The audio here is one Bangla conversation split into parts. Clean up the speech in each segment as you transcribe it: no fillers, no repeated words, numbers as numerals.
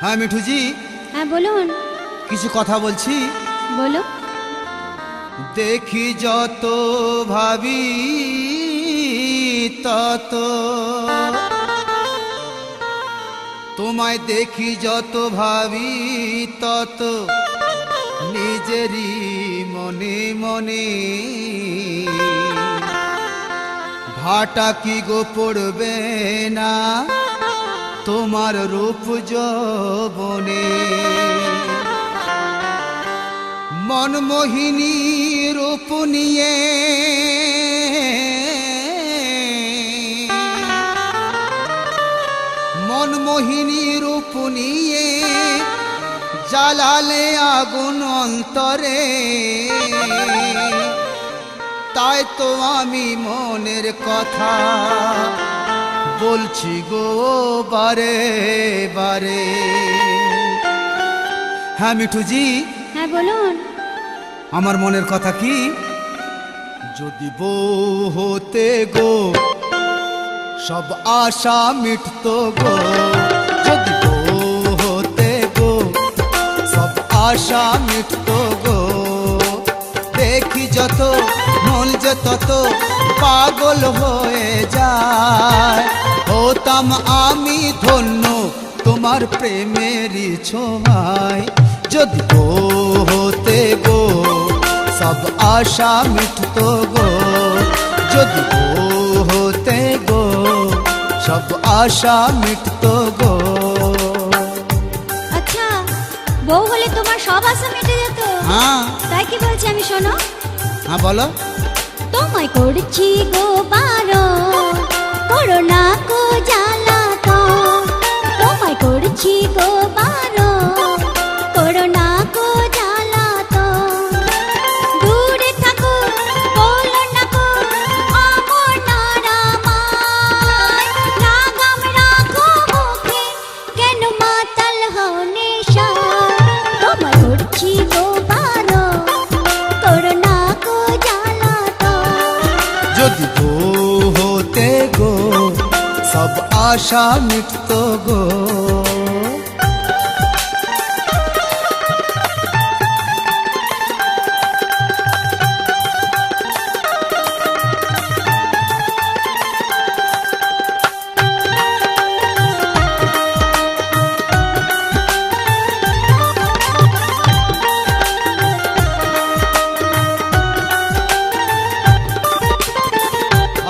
হ্যাঁ মিঠুজি। হ্যাঁ বলুন। কিছু কথা বলছি। বলো। দেখি যত ভাবি তত, তোমায় দেখি যত ভাবি তত, নিজেরই মনে মনে ভাটা কি গো পড়বে না তোমার রূপ যৌবনে। মনমোহিনী রূপ নিয়ে মনমোহিনী রূপ নিয়ে জ্বালালে আগুন অন্তরে, তাই তো আমি মনের কথা বলছি গো বারে বারে। হ্যাঁ মিঠুজি। হ্যাঁ বলুন। আমার মনের কথা কি, যদি বউ হতে গো সব আশা মিটতো গো, যদি বউ হতে গো সব আশা মিটতো গো। দেখি যত মন যে তত পাগল হয়ে যায়, হতাম আমি ধন্য তোমার প্রেমেরই ছোঁয়ায়। যদি বউ হতে গো সব আশা মিটতো গো, যদি বউ হতে গো সব আশা মিটতো গো। আচ্ছা, বউ হলে তোমার সব আশা মিটে যেত? হ্যাঁ। তাই কি বলছি আমি, শোনো। হ্যাঁ বলো। তোমায় করছি গো বারণ, করো না গো জ্বালাতন। তোমায় করছি গো বারণ, করো না গো জ্বালাতন। দূরে থাকো, বলো না গো আমার নারামায়। লাগাম রাখো মুখে, কেন মাতাল হও নেশায়। তোমায় করছি গো বারণ, করো না গো জ্বালাতন। যদি বউ হতে গো সব আশা মিটতো গো।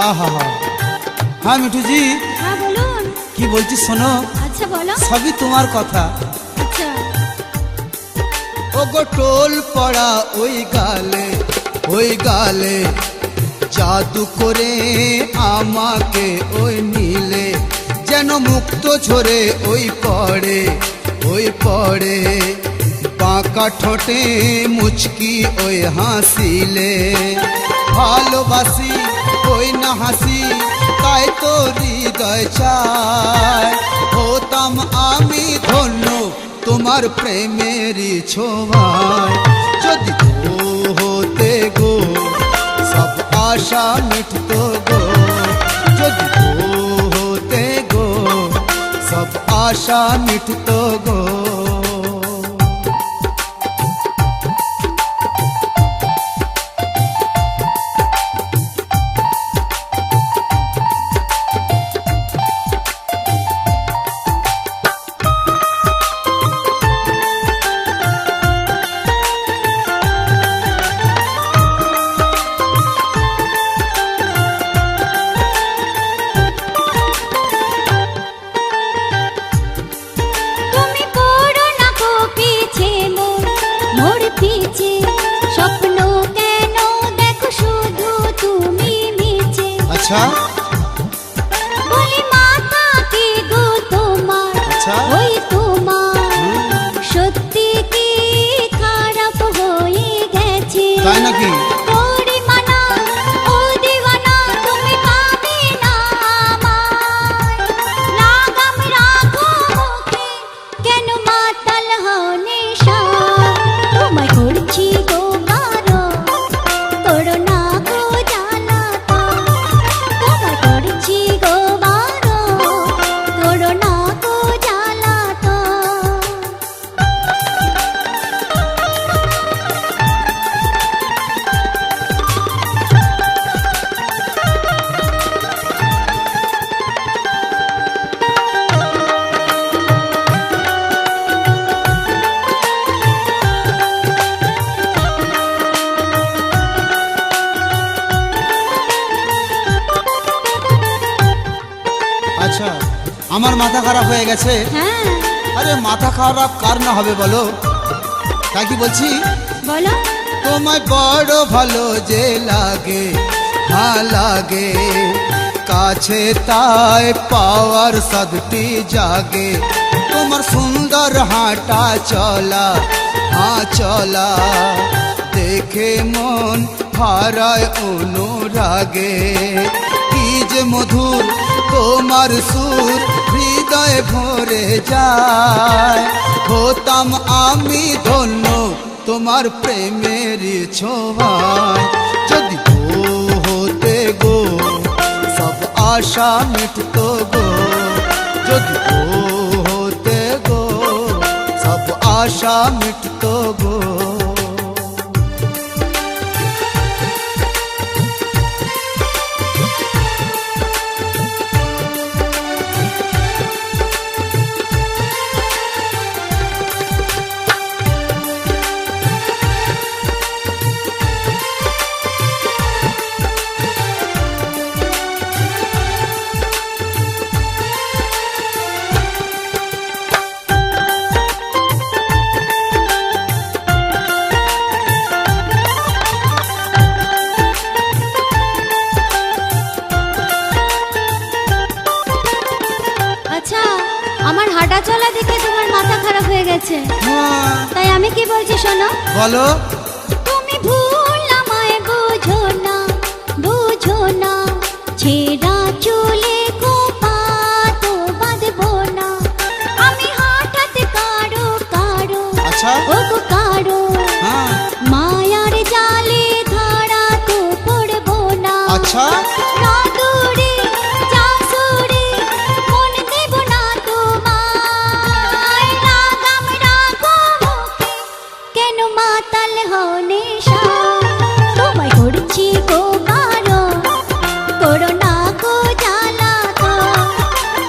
আহা, হ্যাঁ মিঠুজি। হ্যাঁ বলুন। কি বলছি শোনো। আচ্ছা বলো। সবই তোমার কথা। আচ্ছা। ও গো টোল পড়া ওই গালে, ওই গালে জাদু করে আমাকে ওই নীলে, যেন মুক্ত ঝরে ওই পড়ে, ওই পড়ে বাঁকা ঠোঁটে মুচকি ওই হাসিলে। ভালোবাসি ওই না হাসি, তাই তো হৃদয় চায়, হতাম আমি ধন্য তোমার প্রেমেরই ছোঁয়ায়। যদি বউ হতে গো সব আশা মিটতো গো, যদি বউ হতে গো সব আশা মিটতো গো। আচ্ছা বলি মাথা কি গো তোমার? আচ্ছা। ওই তোমার সত্যি কি খারাপ হয়ে গেছে? তাই নাকি? পরিমানা ও দিওয়ানা, তুমি পাবে না আমায়। লাগাম রাখো মুখে, কেন মাতাল হও নেশায়। তোমায় করছি গো বারণ, করো না গো জ্বালাতন। তোমায় করছি গো বারণ, করো না গো জ্বালাতন। তোমার মাথা খারাপ হয়ে গেছে? হ্যাঁ আরে মাথা খারাপ কার না হবে বলো? তাই কি বলছি, বলো। তোমায় বড় ভালো যে লাগে, হ্যাঁ লাগে, কাছে তাই পাওয়ার সাদটি জাগে। তোমার সুন্দর হাঁটা চলা, হ্যাঁ চলা, দেখে মন হারায় অনুরাগে। কি যে মধুর তোমার সুর, হৃদয় ভরে যায়। হতাম আমি ধন্য তোমার প্রেমের ছোঁয়ায়। যদি গো হতে গো সব আশা মিটতো গো, যদি গো হতে গো সব আশা মিটতো গো। আচ্ছা, আমার হাঁটা চলা দেখে তোমার মাথা খারাপ হয়ে গেছে, তাই আমি কি বলছি শোনো। বলো। তুমি ভুল আমায় বুঝো না, বুঝো না, ছেঁড়া চুলে কোপাতো বাঁধবো না। আমি হঠাৎ কারো কারো, আচ্ছা, ও গো কারো, হ্যাঁ, মায়ার জালে ধরা তো পড়বো না। আচ্ছা, না দূরে যা সুরে মন দেব না তোমায়। লাগাম রাখো মুখে, কেন মাতাল হও নেশা। তোমায় করছি গো বারণ, করো না গো জ্বালাতন।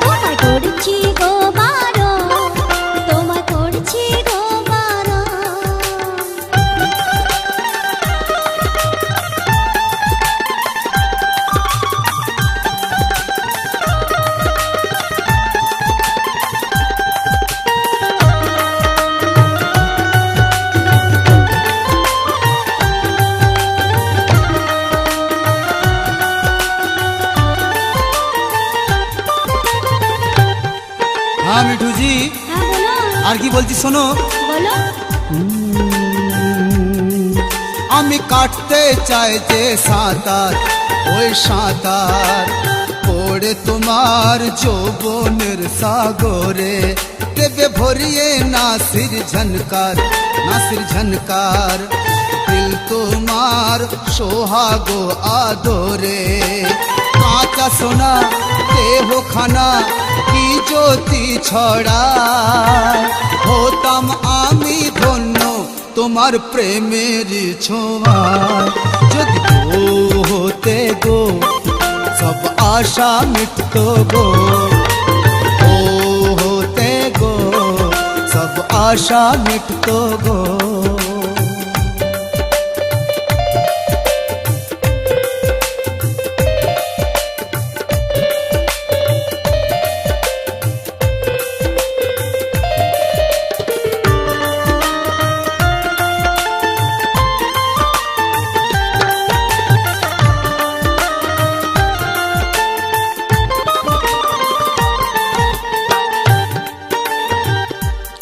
তোমায় করছি গো বারণ, তোমায় করছি গো বারণ। হ্যাঁ মিঠুজি, হ্যাঁ বলো, আর কি বলছি শোনো। বলো। আমি কাটতে চাই যে সাঁতার, ওই সাঁতার পড়ে তোমার যৌবনের সাগরে। দেবে ভরিয়ে নাসির ঝনকার, নাসির ঝনকার, দিল তোমার সোহাগো আদরে। কাঁচা সোনা দেহ খানা কি জ্যোতি ছড়ায়। হতাম আমি ধন্য তোমার প্রেমের ছোঁয়ায়। যদি গো হতে গো সব আশা মিটতো গো, ও হতে গো সব আশা মিটতো গো।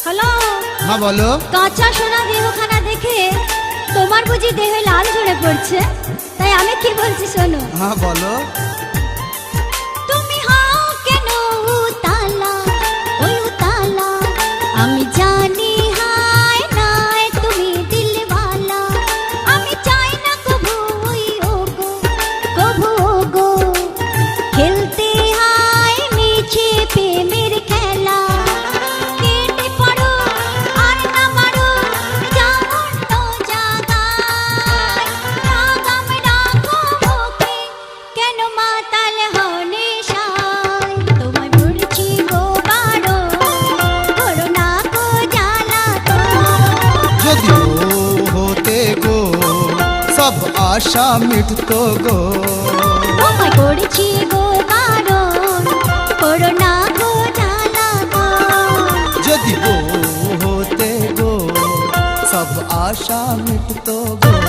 হ্যালো, হ্যাঁ বলো। কাঁচা সোনা দেহখানা দেখে তোমার বুঝি দেহে লাল ঝরে পড়ছে, তাই আমি কি বলছি শোনো। হ্যাঁ বলো। তুমি হাও কেন উতালা, ওই উতালা, আমি জানি হায় নাই তুমি দিলওয়ালা। আমি চাই না কভু ওই ওগো, কভু ওগো, খেলতে হায় মিছে প্রেমের খেলা। কেটে পড়ো আর না মারো, যেমন তো জাগায়। লাগাম রাখো মুখে, কেন মাতাল হও নেশায়। তোমায় পড়ছি গো বারণ, করো না গো জ্বালাতন। যদি গো হতে গো সব আশা মিটতো গো, তোমায় পড়ছি গো বারণ, করো না গো জ্বালাতন। সব আশা মিটতো গো।